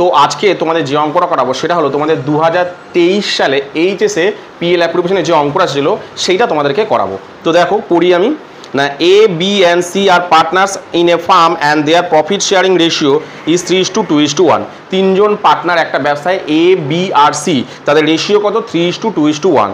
তো আজকে তোমাদের যে অঙ্কটা করাবো সেটা হলো তোমাদের 2023 সালে এইচএসে পিএল অ্যাপ্লিকেশনের যে অঙ্কটা ছিল সেইটা তোমাদেরকে করাবো। তো দেখো পড়ি আমি না, A B and C are partners in a firm and their profit sharing ratio is 3:2:1। তিনজন পার্টনার একটা ব্যবসায় এ বি আর সি, তাদের রেশিও কত? 3:2:1।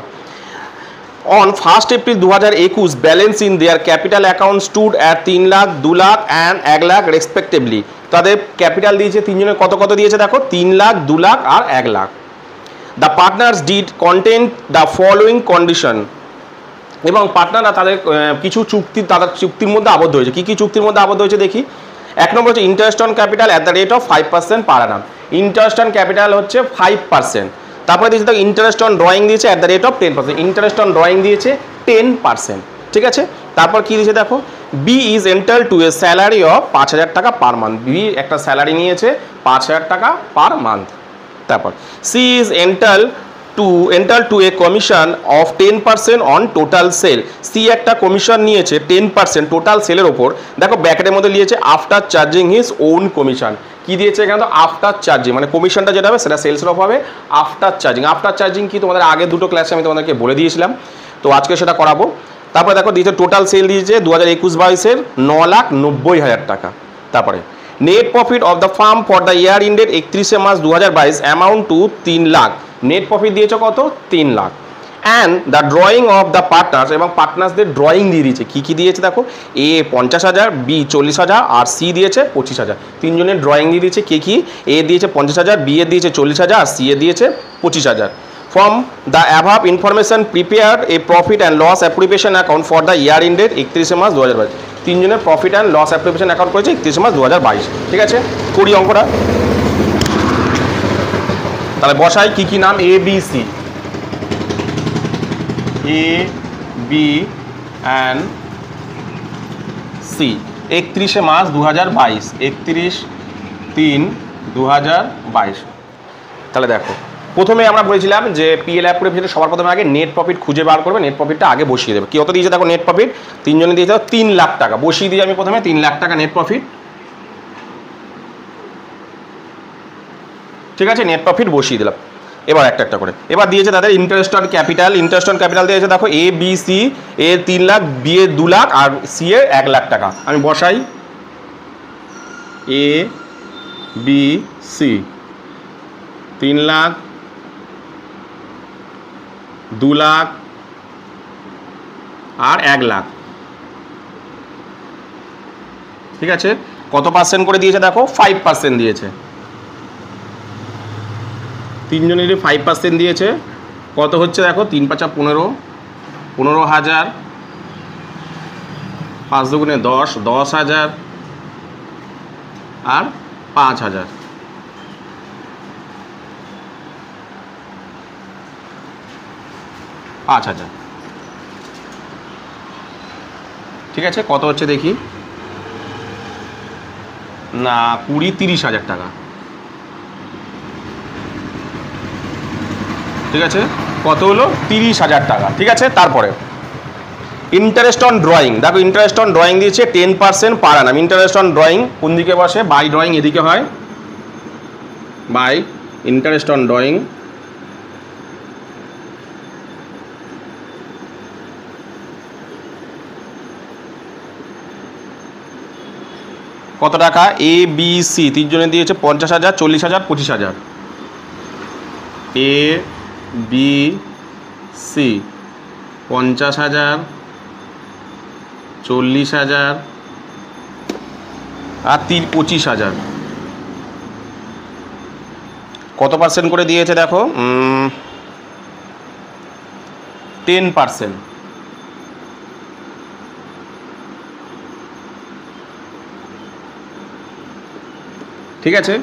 On 1 April 2021 balance in their capital account stood at 3 lakh, 2 lakh and 1 lakh respectively. তাদের capital দিয়েছে তিনজনের কত কত দিয়েছে দেখো, 3 লাখ, 2 লাখ আর 1 lakh. The partners deed content the following condition. এবং পার্টনাররা তাদের কিছু চুক্তি, তাদের চুক্তির মধ্যে আবদ্ধ হয়েছে। কী কী চুক্তির মধ্যে আবদ্ধ হয়েছে দেখি। এক নম্বর হচ্ছে interest on capital at the rate of 5% per annum. Interest on capital হচ্ছে 5%। তারপরে দিয়েছে দেখো ইন্টারেস্ট অন ড্রয়িং দিয়েছে at the rate of 10%। Interest on drawing দিয়েছে 10%, ঠিক আছে। তারপর কী দিয়েছে দেখো, B is entitled to a salary of 5,000 টাকা পার মান্থ। বি একটা স্যালারি নিয়েছে 5,000 টাকা পার মান্থ। তারপর C is entitled to a commission of 10% on total sell. C একটা কমিশন নিয়েছে 10% টোটাল সেলের ওপর। দেখো ব্র্যাকেটের মধ্যে নিয়েছে after charging his own commission. কি দিয়েছে এখানে? তো আফটার চার্জিং, মানে কমিশনটা যেটা হবে সেটা সেলসের ওপর হবে আফটার চার্জিং। আফটার চার্জিং কি তোমাদের আগে দুটো ক্লাসে আমি তোমাদেরকে বলে দিয়েছিলাম, তো আজকে সেটা করাবো। তারপরে দেখো দিয়েছে টোটাল সেল দিয়েছে 2021-22-এর 9,90,000 টাকা। তারপরে net profit of the farm for the year ended 31 March 2022 amount two 3 lakh. Net profit দিয়েছে কত? 3 lakh. And the drawing of the partners, এবং পার্টনার্সদের ড্রয়িং দিয়ে দিয়েছে। কী কী দিয়েছে দেখো, এ 50,000, বি 40,000 আর সি দিয়েছে 25,000। তিনজনের ড্রয়িং দিয়ে দিয়েছে। কে কী? এ দিয়েছে 50,000, বি এ দিয়েছে 40,000 আর সি এ দিয়েছে 25,000। From the above information prepare a profit and loss appropriation account for the year ended 31 March 2022। তিনজনের profit and loss appropriation account করেছে 31 মার্চ 2022, ঠিক আছে। করি অঙ্কটা। তাহলে বসাই কি কি নাম, A B C. A B and C 31 March 2022, 31/3/2022। তাহলে দেখো প্রথমে আমরা বলেছিলাম যে পিএল অ্যাপ্লিকেশনে সবার প্রথমে আগে নেট প্রফিট খুঁজে বার করবে, নেট প্রফিটটা আগে বসিয়ে দেবে। কত দিয়েছে দেখো নেট প্রফিট, তিনজনে দিয়েছে 3 লাখ টাকা। বসিয়ে দিয়ে আমি প্রথমে 3 লাখ টাকা নেট প্রফিট, ঠিক আছে, নেট প্রফিট বসিয়ে দিলাম। এবার একটা একটা করে এবার দিয়েছে তাদের interest on capital. Interest on capital দিয়েছে দেখো A B C, A 3 lakh, B A 2 lakh R C এ 1 লাখ টাকা। আমি বসাই এ বি সি 3 লাখ, 2 লাখ আর 1 লাখ, ঠিক আছে। কত পার্সেন্ট করে দিয়েছে দেখো, 5% দিয়েছে। তিনজনেরই 5% দিয়েছে। কত হচ্ছে দেখো, 3 × 5 = 15, 15,000, 5 × 2 = 10, 10,000 আর 5,000। ঠিক আছে। কত হচ্ছে দেখি না, 20-30,000 টাকা, ঠিক আছে। কত হলো? 30,000 টাকা, ঠিক আছে। তারপরে ইন্টারেস্ট অন ড্রয়িং, দেখো ইন্টারেস্ট অন ড্রয়িং দিয়েছে 10% পার অ্যানাম। ইন্টারেস্ট অন ড্রয়িং কোন দিকে বসে? বাই ড্রয়িং এদিকে হয়, বাই ইন্টারেস্ট অন ড্রয়িং। কত টাকা? এ বি সি তিনজনে দিয়েছে 50,000, 40,000, 25,000। এ বি সি 50,000, 40,000 আর 25,000। কত পার্সেন্ট করে দিয়েছে দেখো, 10%, ঠিক আছে।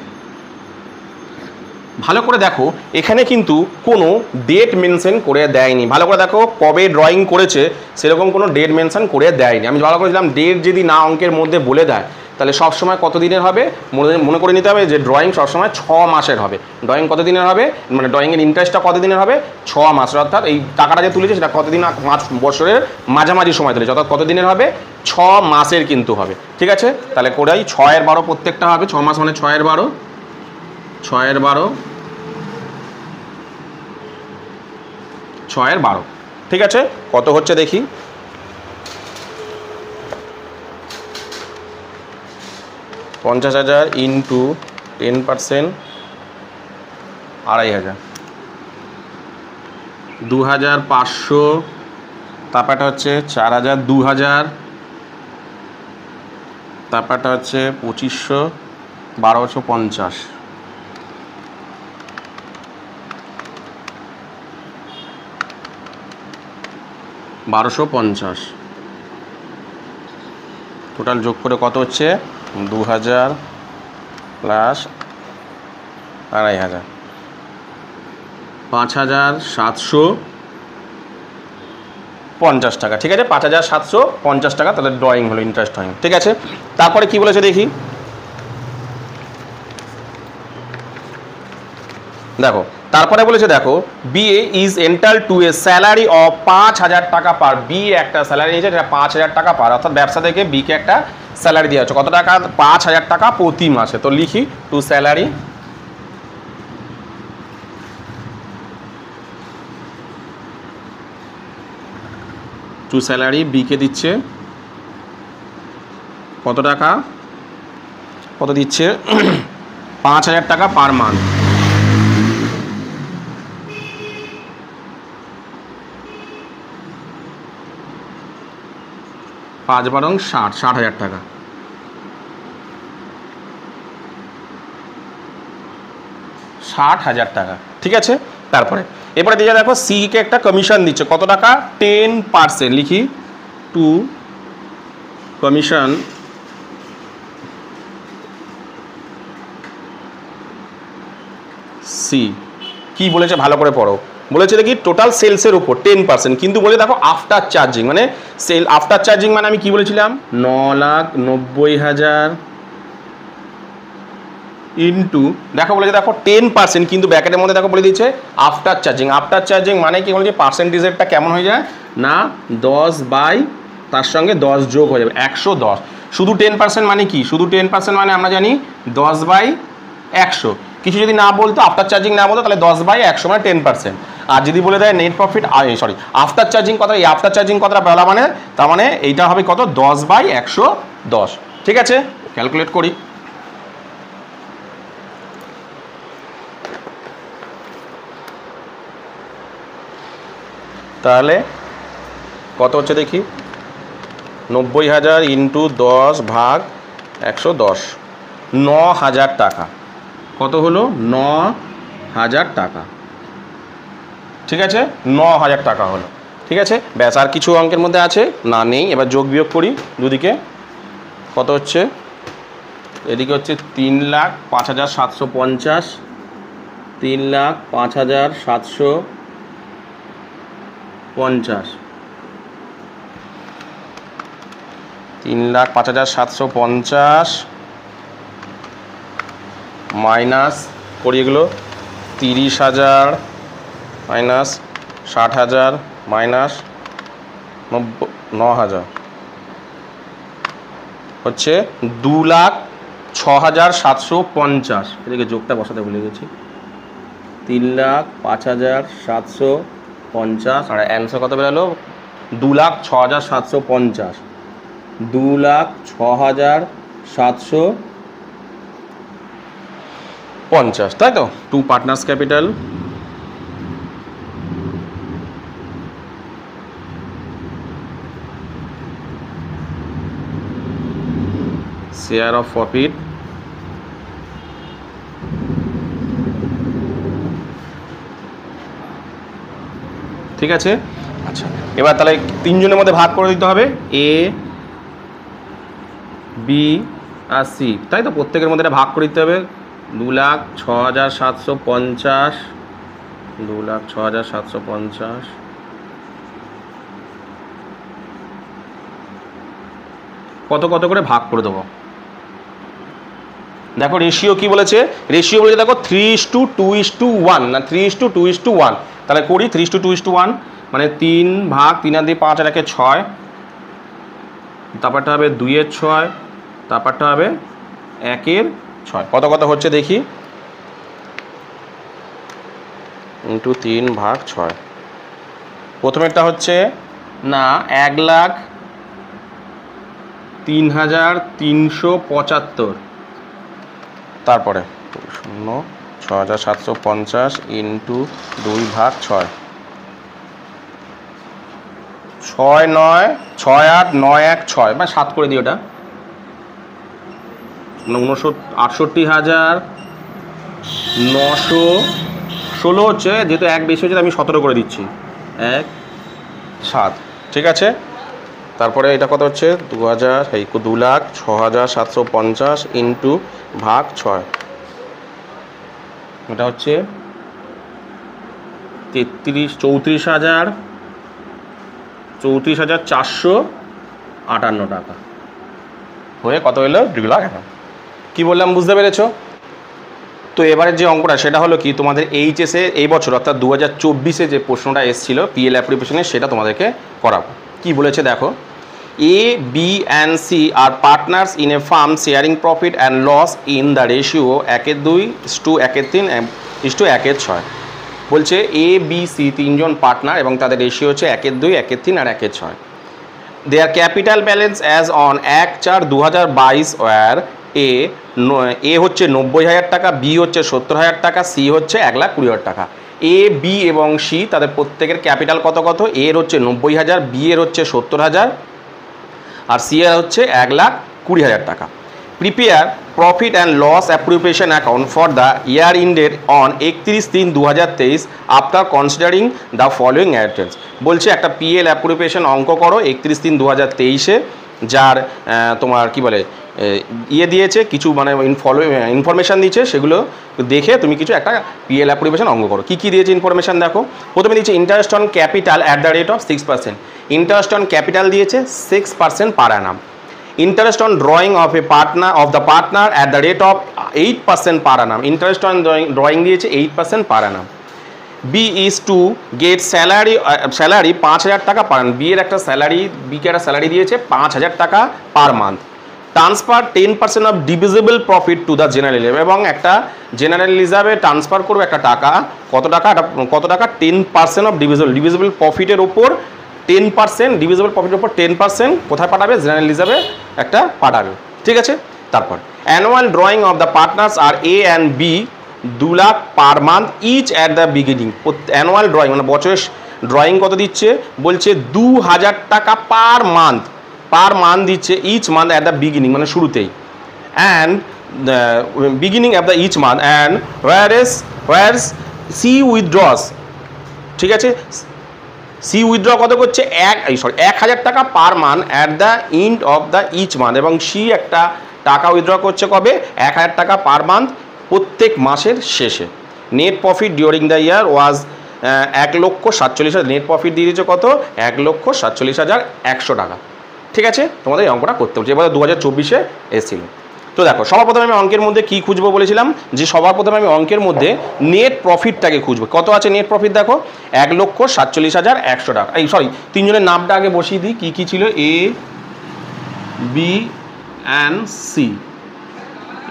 ভালো করে দেখো এখানে কিন্তু কোনো ডেট মেনশন করে দেয়নি। ভালো করে দেখো কবে ড্রয়িং করেছে সেরকম কোনো ডেট মেনশন করে দেয়নি। আমি ভালো করেছিলাম ডেট যদি না অঙ্কের মধ্যে বলে দেয় তাহলে সবসময় কত দিনের হবে মনে করে নিতে হবে যে ড্রয়িং সবসময় 6 মাসের হবে। ড্রয়িং কত দিনের হবে, মানে ড্রয়িংয়ের ইন্টারেস্টটা কত দিনের হবে? 6 মাসের। অর্থাৎ এই টাকাটা যে তুলেছে সেটা কতদিন, 5 বছরের মাঝামাঝি সময় তুলেছে, অর্থাৎ কত দিনের হবে? 6 মাসের কিন্তু হবে, ঠিক আছে। তাহলে কোড়াই 6 এর 12 প্রত্যেকটা হবে। 6 মাস মানে 6 এর 12, 6 12, 6 12, ঠিক আছে। কত হচ্ছে দেখি, 50,000 ইন্টু 10%, 2,500, 2,500, তারপরটা হচ্ছে 4,000, 2,000, তারপরটা হচ্ছে 2,500, 1,250, 1,250, টোটাল যোগ করে কত হচ্ছে 2,000 প্লাস 2,500, 5,750 টাকা, ঠিক আছে। 5,750 টাকা তাহলে ড্রয়িং হলো, ইন্টারেস্ট ড্রয়িং, ঠিক আছে। তারপরে কি বলেছে দেখি, দেখো তারপরে বলেছে, দেখো B is entitled to a salary of 5,000 টাকা পার, বি একটা স্যালারি নিয়েছে, যেটা 5,000 টাকা পার, অর্থাৎ ব্যবসা থেকে বিকে একটা স্যালারি দেওয়া হচ্ছে, কত টাকা, 5,000 টাকা প্রতি মাসে। তো লিখি টু স্যালারি, টু স্যালারি বিকে দিচ্ছে কত টাকা, কত দিচ্ছে 5,000 টাকা পার মান্থ, 5 বারং 60, 60,000 টাকা, 60,000 টাকা, ঠিক আছে। তারপরে এবারে দিয়ে দেখো সিকে একটা কমিশন দিচ্ছে কত টাকা, 10%, লিখি টু কমিশন সি। কি বলেছে ভালো করে পড়ো, বলেছে দেখি টোটাল সেলসের উপর 10%, কিন্তু বলে দেখো আফটার চার্জিং, মানে সেল আফটার চার্জিং মানে আমি কি বলেছিলাম 9,90,000 ইন্টু, দেখো বলেছে দেখো 10%, কিন্তু ব্র্যাকেটের মধ্যে দেখো বলে দিচ্ছে আফটার চার্জিং। আফটার চার্জিং মানে কি বলেছে, পার্সেন্টেজেরটা কেমন হয়ে যায় না 10 বাই তার সঙ্গে 10 যোগ হয়ে যাবে 110। শুধু 10% মানে কি, শুধু 10% মানে আমরা জানি 10 বাই 100, কিছু যদি না বলতো আফটার চার্জিং না বলতো তাহলে 10 বাই 100 মানে 10%। আর যদি বলে দেয় net profit, sorry after charging কথা, এই আফটার চার্জিং কথাটা বলা মানে তার মানে এইটা হবে কত 10 বাই 110, ঠিক আছে। ক্যালকুলেট করি, তাহলে কত হচ্ছে দেখি 90,000 ইন্টু 10 ভাগ 110, 9,000 টাকা, কত হলো 9,000 টাকা, ঠিক আছে, 9,000 টাকা হলো, ঠিক আছে। ব্যাস, আর কিছু অঙ্কের মধ্যে আছে না, নেই। এবার যোগ বিয়োগ করি দুদিকে, কত হচ্ছে, এদিকে হচ্ছে 3,05,750, 3,05,750, 3,05,750 মাইনাস করি এগুলো, 30,000 মাইনাস 60,000 মাইনাস 9,000 হচ্ছে 2,06,750, এদিকে যোগটা বসাতে ভুলে গেছি, 3,05,750, আর অ্যান্সার কত বেরোলো 2,06,750, 2,06,750, তাই তো। Two partners capital, share of profit, ঠিক আছে। আচ্ছা, এবার তাহলে তিনজনের মধ্যে ভাগ করে দিতে হবে, এ বি আর সি, তাই তো। প্রত্যেকের মধ্যে ভাগ করে দিতে হবে, 2,06,750, 2,06,750 কত কত করে ভাগ করে দেবো। দেখো রেশিও কি বলেছে, রেশিও বলেছে দেখো 3:2:1 না 3:2:1, তাহলে করি 3:2:1 মানে 3 ভাগ 3 আর 2 5 আর 1 6, তারপরটা হবে 2-6, তারপরটা হবে 1-6, কত কত হচ্ছে দেখি ইন্টু 3/6। প্রথমেরটা হচ্ছে না 1,03,375, তারপরে 6,750 ইন্টু 2/6, 6,9,6,8,9,1,6 মানে 7 করে দিই, ওটা 68,916 হচ্ছে, যেহেতু এক বেশি হচ্ছে আমি 17 করে দিচ্ছি, 1,7, ঠিক আছে। তারপরে এটা কত হচ্ছে 2,06,750 ইন্টু 6, এটা হচ্ছে 34,458 টাকা, হয়ে কত হলো 2 লাখ। কি বললাম বুঝতে পেরেছো? তো এবারের যে অঙ্কটা সেটা হলো কি, তোমাদের এইচএসে এই বছর অর্থাৎ 2024-এ যে প্রশ্নটা এসেছিল পিএল অ্যাপ্লিকেশনে, সেটা তোমাদেরকে করাবো। কি বলেছে দেখো, A B and C are partners in a firm sharing profit and loss in the ratio 1:2:1:3:1:6। বলছে এ বি সি তিনজন পার্টনার এবং তাদের রেশিও হচ্ছে 1:2, 1:3 আর 1:6। Their capital balance as on 1/4/2022 were A হচ্ছে 90,000 টাকা, বি হচ্ছে 70,000 টাকা, সি হচ্ছে 1,20,000 টাকা। এ বি এবং সি তাদের প্রত্যেকের ক্যাপিটাল কত কত, এর হচ্ছে 90,000, বি এর হচ্ছে 70,000 আর সি এর হচ্ছে 1,20,000 টাকা। Prepare profit and loss appropriation account for the year ended on 31/3/2023 after considering the following items. বলছে একটা পিএল অ্যাপ্রোপ্রিয়েশন অঙ্ক করো 31/3/2023-এ, যার তোমার কি বলে ইয়ে দিয়েছে কিছু, মানে ইনফরমেশান দিয়েছে, সেগুলো দেখে তুমি কিছু একটা পিএল অ্যাপ্রোপ্রিয়েশন অঙ্ক করো। কী কী দিয়েছে ইনফরমেশান দেখো। প্রথমে দিয়েছে interest on capital at the rate of 6%। Interest on capital দিয়েছে 6% পার Anam. Interest on drawing of a partner of the partner at the rate of 8% per annum. Interest on drawing দিয়েছে 8% per annum. B is to get salary 5,000 টাকা per month. B এর একটা salary, বিকে একটা salary দিয়েছে 5,000 টাকা per month. Transfer 10% of divisible profit to the general reserve, এবং একটা general রিজার্ভে ট্রান্সফার করবে একটা টাকা, কত টাকা 10% অফ ডিভিজিবল প্রফিটের ওপর 10%, ডিভিজিবল প্রফিটের উপর 10% কোথায় পাঠাবে, জেনারেল রিজার্ভে একটা পাঠাবে, ঠিক আছে। তারপর annual drawing of the partners আর A and B 2 lakh per month each at the beginning. Annual drawing মানে বছরের ড্রয়িং কত দিচ্ছে, বলছে 2,000 টাকা পার মান্থ দিচ্ছে, each month at the beginning মানে শুরুতেই, and beginning at the each month, and ওয়ার্স সি উইথড্রস, ঠিক আছে। সি উইথড্র কত করছে 1,000 টাকা per month at the end of the each month, এবং সি একটা টাকা উইথড্র করছে কবে, 1,000 টাকা পার মান্থ প্রত্যেক মাসের শেষে। Net profit during the year was 1,47,000, net profit দিয়ে দিয়েছে কত 1,47,100 টাকা, ঠিক আছে। তোমাদের এই অঙ্কটা করতে হচ্ছে, এবার 2024-এ এসেছিল। তো দেখো সবার প্রথমে আমি অঙ্কের মধ্যে কী খুঁজবো বলেছিলাম, যে সবার প্রথমে আমি অঙ্কের মধ্যে নেট প্রফিটটাকে খুঁজবো। কত আছে নেট প্রফিট দেখো 1,47,100 টাকা। এই সরি, তিনজনের নামটা আগে বসিয়ে দিই, কী কী ছিল, এ বি অ্যান্ড সি।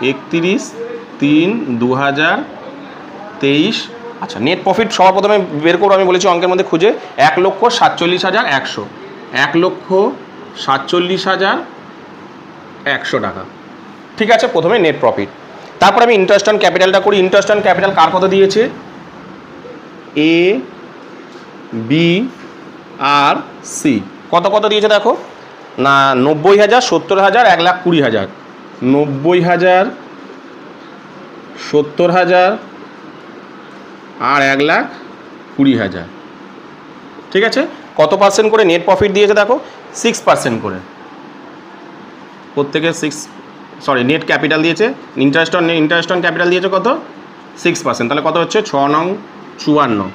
31/3/2023। আচ্ছা, নেট প্রফিট সবার প্রথমে বের করবো আমি বলেছি অঙ্কের মধ্যে খুঁজে, 1,47,100, 1,47,100 টাকা, ঠিক আছে। প্রথমে নেট প্রফিট, তারপর আমি ইন্টারেস্ট অন ক্যাপিটালটা করি। ইন্টারেস্ট অন ক্যাপিটাল কার কত দিয়েছে, এ বি আর সি কত কত দিয়েছে দেখো না, 90,000, 70,000, 1,20,000, 90,000, 70,000 আর 1,20,000, ঠিক আছে। কত পার্সেন্ট করে নেট প্রফিট দিয়েছে দেখো 6% করে, প্রত্যেকের নেট ক্যাপিটাল দিয়েছে, ইন্টারেস্ট অন ক্যাপিটাল দিয়েছে কত 6%, তাহলে কত হচ্ছে 6×9=54,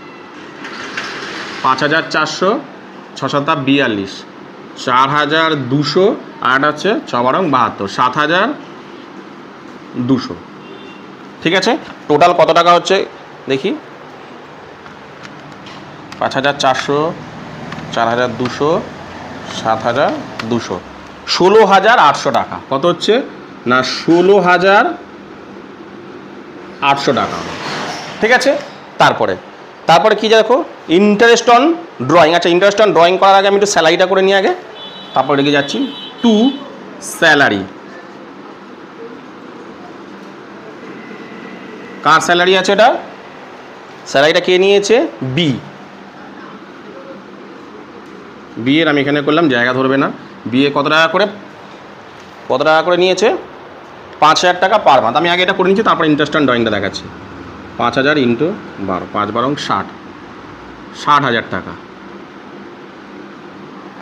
5,400, 6×7=42, 4,200, আর হচ্ছে 6×12=72, 7,200, ঠিক আছে। টোটাল কত টাকা হচ্ছে দেখি, 5,400, 4,200, 7,200, 16,800 টাকা। কত হচ্ছে না 16,800 টাকা, ঠিক আছে। তারপরে কি দেখো ইন্টারেস্ট অন ড্রয়িং। আচ্ছা ইন্টারেস্ট অন ড্রয়িং করার আগে আমি একটু স্যালারিটা করে নিই আগে, তারপর রেখে যাচ্ছি টু স্যালারি। কার স্যালারি আছে এটা? স্যালারিটা কে নিয়েছে? বি। বি এর আমি এখানে করলাম, জায়গা ধরবে না। বি এ কত টাকা করে নিয়েছে? 5,000 টাকা পার মান্থ। আমি আগে এটা করে নিচ্ছি, তারপর ইন্টারেস্ট অন ড্রয়িংটা দেখাচ্ছি। 5,000 ইন্টু 12, 5 12 60,000 টাকা।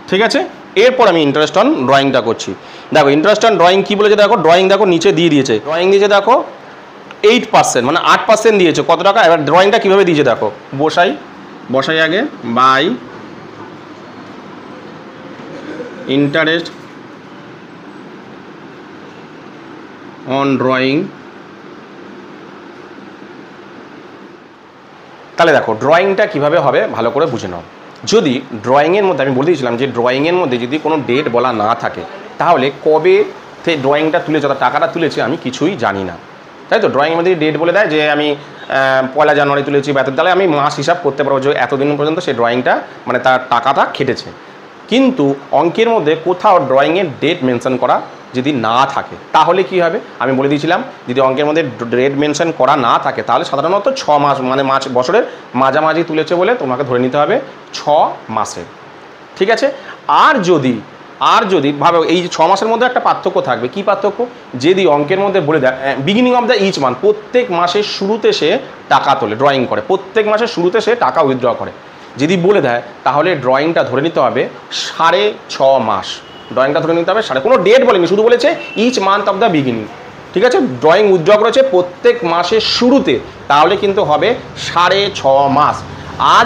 ঠিক আছে, এরপর আমি ইন্টারেস্ট অন ড্রয়িংটা করছি। দেখো ইন্টারেস্ট অন ড্রয়িং কী বলেছে দেখো, ড্রয়িং দেখো নিচে দিয়ে দিয়েছে, ড্রয়িং দিয়েছে দেখো 8%, মানে 8% দিয়েছে। কত টাকা? এবার ড্রয়িংটা কীভাবে দিয়েছে দেখো, বসাই আগে বাই ইন্টারেস্ট অন ড্রয়িং। তাহলে দেখো ড্রয়িংটা কীভাবে হবে ভালো করে বুঝে নাও। যদি ড্রয়িংয়ের মধ্যে আমি বলে দিয়েছিলাম যে ড্রয়িংয়ের মধ্যে যদি কোনো ডেট বলা না থাকে, তাহলে কবে ড্রয়িংটা তুলেছে অর্থাৎ টাকাটা তুলেছে আমি কিছুই জানি না, তাই তো। ড্রয়িংয়ের মধ্যে ডেট বলে দেয় যে আমি 1 জানুয়ারি তুলেছি বা তাহলে আমি মাস হিসাব করতে পারবো যে এতদিন পর্যন্ত সেই ড্রয়িংটা মানে তার টাকাটা খেটেছে। কিন্তু অঙ্কের মধ্যে কোথাও ড্রয়িংয়ের ডেট মেনশন করা যদি না থাকে তাহলে কি হবে আমি বলে দিয়েছিলাম, যদি অঙ্কের মধ্যে ডেট মেনশন করা না থাকে তাহলে সাধারণত 6 মাস মানে বছরের মাঝামাঝি তুলেছে বলে তোমাকে ধরে নিতে হবে 6 মাসের। ঠিক আছে, আর যদি ভাবে এই 6 মাসের মধ্যে একটা পার্থক্য থাকবে। কি পার্থক্য? যদি অঙ্কের মধ্যে বলে দেয় beginning of the each month, প্রত্যেক মাসের শুরুতে সে টাকা তোলে, ড্রয়িং করে, প্রত্যেক মাসের শুরুতে সে টাকা উইথড্র করে, যদি বলে দেয় তাহলে ড্রয়িংটা ধরে নিতে হবে 6.5 মাস। ড্রয়িংটা ধরে নিতে হবে কোনো ডেট বলেনি, শুধু বলেছে each month of the beginning. ঠিক আছে, ড্রয়িং উইথড্র করেছে প্রত্যেক মাসের শুরুতে, তাহলে কিন্তু হবে 6.5 মাস। আর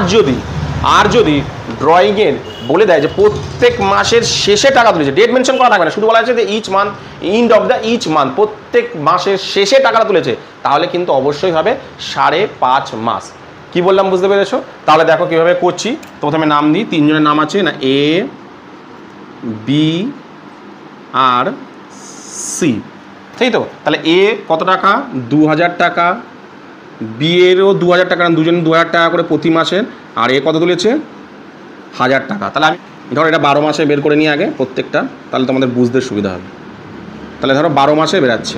যদি ড্রয়িংয়ের বলে দেয় যে প্রত্যেক মাসের শেষে টাকা তুলেছে, ডেট মেনশন করা থাকবে না, শুধু বলা আছে যে each month, end of the each month, প্রত্যেক মাসের শেষে টাকাটা তুলেছে, তাহলে কিন্তু অবশ্যই হবে 5.5 মাস। কি বললাম বুঝতে পেরেছো? তাহলে দেখো কীভাবে করছি। তো প্রথমে নাম দিই, 3 জনের নাম আছে না, এ বি আর সি, ঠিক তো। তাহলে এ কত টাকা? 2,000 টাকা। বি এরও 2,000 টাকা, দুজন 2,000 টাকা করে প্রতি মাসে। আর এ কত তুলেছে? 1,000 টাকা। তাহলে আমি ধরো এটা 12 মাসে বের করে নিই আগে প্রত্যেকটা, তাহলে তোমাদের বুঝতে সুবিধা হবে। তাহলে ধরো 12 মাসে বেরাচ্ছে,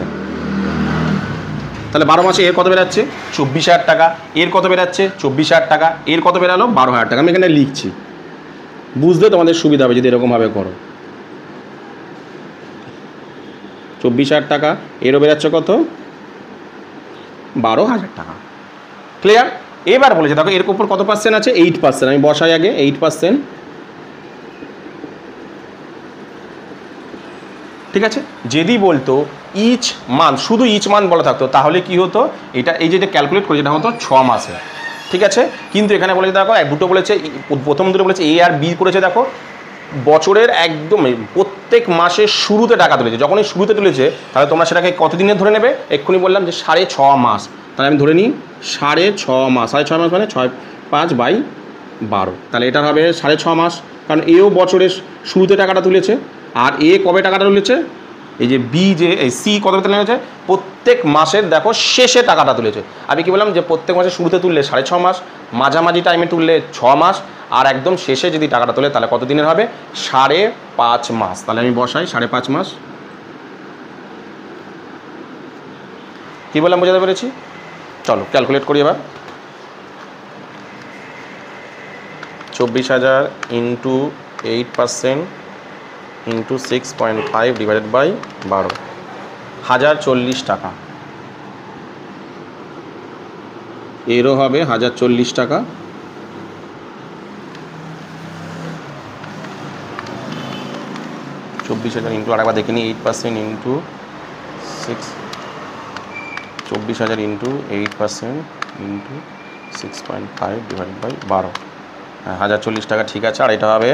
তাহলে 12 মাসে এর কত বেরাচ্ছে? 24,000 টাকা। এর কত বেরাচ্ছে? 24,000 টাকা। এর কত বেরালো? 12,000 টাকা। আমি এখানে লিখছি, বুঝতে তোমাদের সুবিধা হবে যদি এরকমভাবে করো। 24,000 টাকা, এরও বেরাচ্ছে কত? 12,000 টাকা। ক্লিয়ার? এবার বলেছে দেখো এর উপর কত পার্সেন্ট আছে? 8%। আমি বসাই আগে 8%। ঠিক আছে, যদি বলতো ইচ মান্থ, শুধু ইচ মান্থ বলা থাকতো, তাহলে কি হতো? এটা এই যে ক্যালকুলেট করে যেটা হতো 6 মাসে। ঠিক আছে, কিন্তু এখানে বলেছে দেখো দুটো বলেছে, প্রথম দুটো বলেছে এ আর বি করেছে দেখো বছরের একদম প্রত্যেক মাসের শুরুতে টাকা তুলেছে। যখনই শুরুতে তুলেছে তাহলে তোমরা সেটাকে কতদিনে ধরে নেবে? এক্ষুনি বললাম যে 6.5 মাস। তাহলে আমি ধরে নিই 6.5 মাস। 6.5 মাস মানে 6/5/12। তাহলে এটা হবে 6.5 মাস, কারণ এও বছরের শুরুতে টাকাটা তুলেছে। আর এ কবে টাকাটা তুলেছে? এই যে বি, যে এই সি কত তুলেছে? প্রত্যেক মাসের দেখো শেষে টাকাটা তুলেছে। আমি কি বললাম যে প্রত্যেক মাসের শুরুতে তুললে 6.5 মাস, মাঝামাঝি টাইমে তুললে 6 মাস, আর একদম শেষে যদি টাকাটা তোলে তাহলে কত দিনের হবে? 5.5 মাস। তাহলে আমি বসাই 5.5 মাস। কি বললাম বোঝাতে পেরেছি? চলো ক্যালকুলেট করি এবার। 24,000 ইন্টু 8% ইন্টু 6.5 ডিভাইডেড বাই 12, 1,040 টাকা। এরও হবে 1,040 টাকা। ইন্টু আরেকবার দেখে নিই 8% into 6, 24,000 into 8% into 6.5 divided by 12, 1,040 টাকা। ঠিক আছে, আর এটা হবে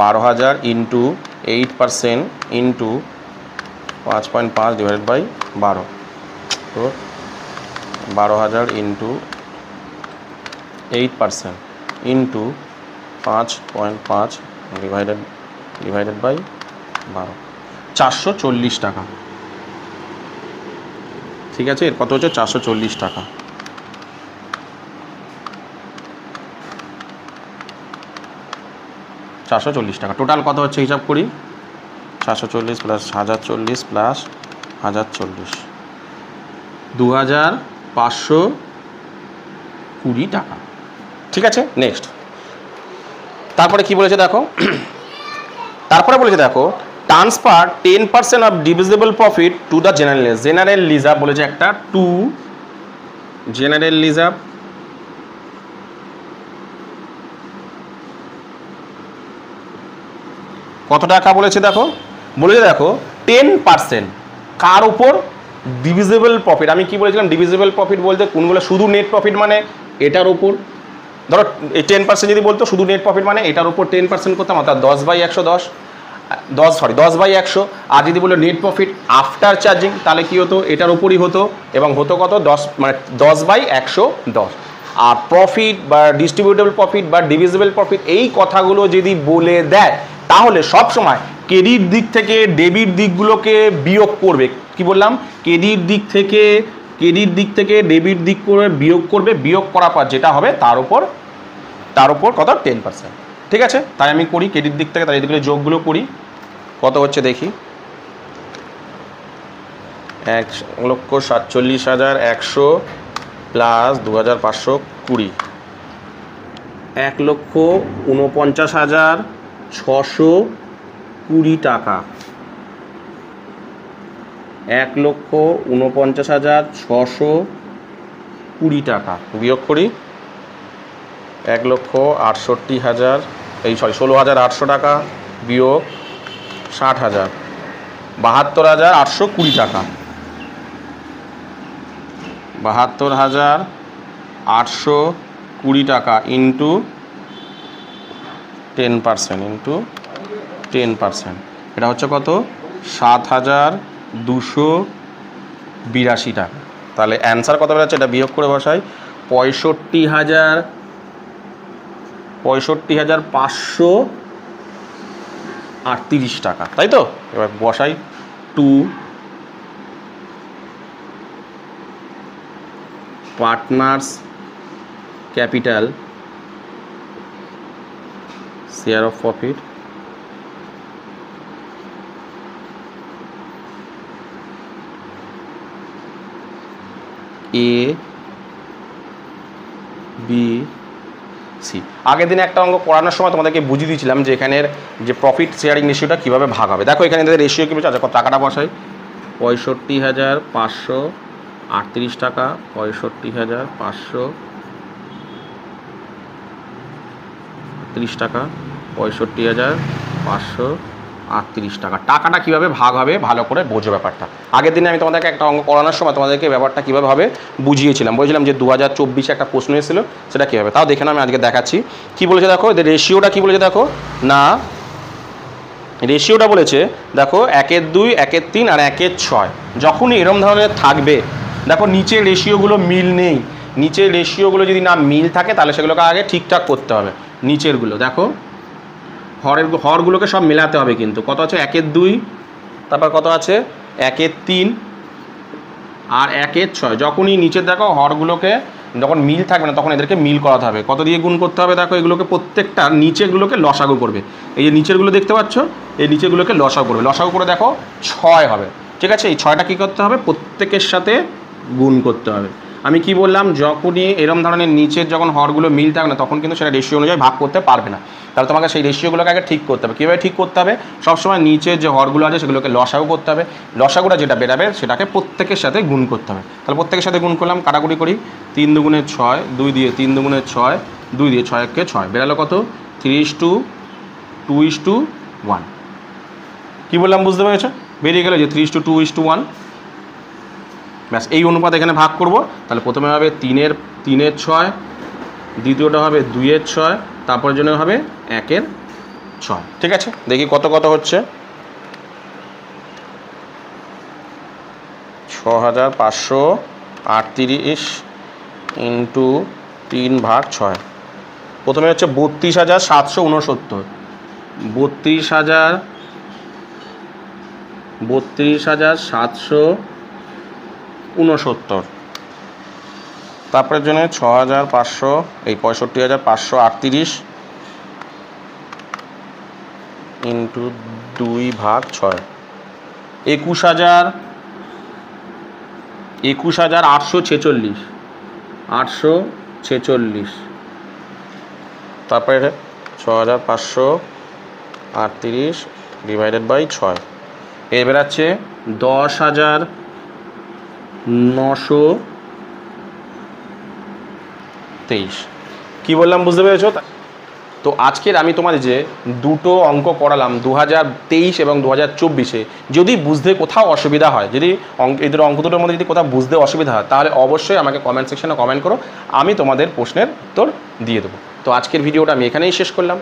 12,000 ইন্টু 8% ইন্টু 5.5 ডিভাইডেড বাই 12, তো 12,000 ইন্টু 8% ইন্টু 5.5 ডিভাইডেড বাই 12, 440 টাকা। ঠিক আছে, এর কত হচ্ছে? 440 টাকা। 440 টাকা। টোটাল কত হচ্ছে হিসাব করি, 440 প্লাস 1040 প্লাস 1040, 2520 টাকা। ঠিক আছে, নেক্সট। তারপরে কি বলেছে দেখো, তারপরে বলেছে দেখো transfer 10% of divisible profit to the general ledger. General ledger বলেছে একটা, টু জেনারেল লিজার কত টাকা বলেছে দেখো, বলেছে দেখো 10% কার উপর, ডিভিজিবল প্রফিট। আমি কি বলেছিলাম, ডিভিজিবল প্রফিট বলতে কোনগুলো, শুধু নেট প্রফিট মানে এটার উপর, ধরো এই 10% যদি বলতো শুধু নেট প্রফিট মানে এটার উপর 10% করতাম, অর্থাৎ 10/100, আর যদি বলো নেট প্রফিট আফটার চার্জিং তাহলে কি হতো, এটার উপরই হতো, এবং হতো কত 10, মানে 10/110। আর প্রফিট বা ডিস্ট্রিবিউটেবল প্রফিট বা ডিভিজিবল প্রফিট এই কথাগুলো যদি বলে দেয় তাহলে সব সময় ক্রেডিট দিক থেকে ডেবিট দিকগুলোকে বিয়োগ করবে। কি বললাম, ক্রেডিট দিক থেকে ডেবিট দিক করে বিয়োগ করবে, বিয়োগ করার পর যেটা হবে তার উপর কত 10%। ঠিক আছে, তাই আমি করি ক্রেডিট দিক থেকে, তাই এদিকে যোগগুলো করি, কত হচ্ছে দেখি, 1,47,100 প্লাস 2,520, 1,49,620 টাকা, 1,49,620 টাকা বিয়োগ করি 1,68,000, 16,800 টাকা বিয়োগ 60,000, 72,820 টাকা, 72,820 টাকা ইন্টু 10%, এটা হচ্ছে কত, 7,282 টাকা। তাহলে অ্যান্সার কত বেরোচ্ছে, এটা বিয়োগ করে বসাই, 65,538 টাকা, তাই তো। এবার বসাই 2 partners capital share of profit A B C. আগের দিনে একটা অঙ্ক করানোর সময় তোমাদেরকে বুঝিয়ে দিয়েছিলাম যে এখানের যে প্রফিট শেয়ারিং রেশিওটা কীভাবে ভাগ হবে। দেখো এখানে এদের রেশিও কী বলছে, আচ্ছা টাকাটা বসাই, 65,538 টাকা, 65,538 টাকা, 65,538 টাকা। টাকাটা কীভাবে ভাগ হবে ভালো করে বোঝো ব্যাপারটা। আগের দিনে আমি তোমাদেরকে একটা অঙ্ক করানোর সময় তোমাদেরকে ব্যাপারটা কীভাবে হবে বুঝিয়েছিলাম, বলেছিলাম যে 2024 একটা প্রশ্ন এসেছিলো, সেটা কীভাবে, তাও দেখে না আমি আজকে দেখাচ্ছি। কী বলেছে দেখো, এদের রেশিওটা কী বলেছে দেখো, না রেশিওটা বলেছে দেখো 1/2, 1/3 আর 1/6। যখনই এরম ধরনের থাকবে, দেখো নিচের রেশিওগুলো মিল নেই, নিচের রেশিওগুলো যদি না মিল থাকে তাহলে সেগুলোকে আগে ঠিকঠাক করতে হবে। নিচেরগুলো দেখো হরগুলোকে সব মেলাতে হবে, কিন্তু কত আছে 1/2, তারপর কত আছে 1/3 আর 1/6। যখনই নিচের দেখো হরগুলোকে যখন মিল থাকবে না তখন এদেরকে মিল করাতে হবে। কত দিয়ে গুণ করতে হবে দেখো, এগুলোকে প্রত্যেকটা নিচেরগুলোকে লসাগু করবে, এই যে নিচেরগুলো দেখতে পাচ্ছ এই নিচেরগুলোকে লসাগু করবে, লসাগু করে দেখো 6 হবে। ঠিক আছে, এই 6টা কী করতে হবে, প্রত্যেকের সাথে গুণ করতে হবে। আমি কি বললাম, যখনই এরম ধরনের নিচের যখন হরগুলো মিল থাকবে না তখন কিন্তু সেটা রেশিও অনুযায়ী ভাগ করতে পারবে না। তাহলে তোমাকে সেই রেশিওগুলোকে আগে ঠিক করতে হবে। কীভাবে ঠিক করতে হবে, সবসময় নিচের যে হরগুলো আছে সেগুলোকে লসাগু করতে হবে, লসাগুটা যেটা বেরাবে সেটাকে প্রত্যেকের সাথে গুণ করতে হবে। তাহলে প্রত্যেকের সাথে গুণ করলাম, কাটাকুটি করি, 3 দুগুণে 6, 2 দিয়ে 3 দুগুণে 6, 2 দিয়ে 6 একে 6, বেরালো কত 3:2:1। কী বললাম বুঝতে পেরেছো, বেরিয়ে গেল যে 3:2:1। ব্যাস এই অনুপাত এখানে ভাগ করব। তাহলে প্রথমে হবে 3-এর 6, দ্বিতীয়টা হবে 2-এর 6, তারপরের জন্য হবে 1-এর 6। ঠিক আছে, দেখি কত হচ্ছে, 6,538 ইন্টু 3/6। প্রথমে হচ্ছে 32,769, 32,769। তারপরের জন্য 6,500, এই 65,538 ইন্টু 2/6 21,846 তারপরে 6,538 ডিভাইডেড বাই 6 এর বেরাচ্ছে 10,923। কী বললাম বুঝতে পেরেছো? তো আজকের আমি তোমাদের যে দুটো অঙ্ক করালাম 2023 এবং 2024-এ, যদি বুঝতে কোথাও অসুবিধা হয়, যদি এদের অঙ্ক দুটোর মধ্যে যদি কোথাও বুঝতে অসুবিধা হয়, তাহলে অবশ্যই আমাকে কমেন্ট সেকশনে কমেন্ট করো, আমি তোমাদের প্রশ্নের উত্তর দিয়ে দেবো। তো আজকের ভিডিওটা আমি এখানেই শেষ করলাম।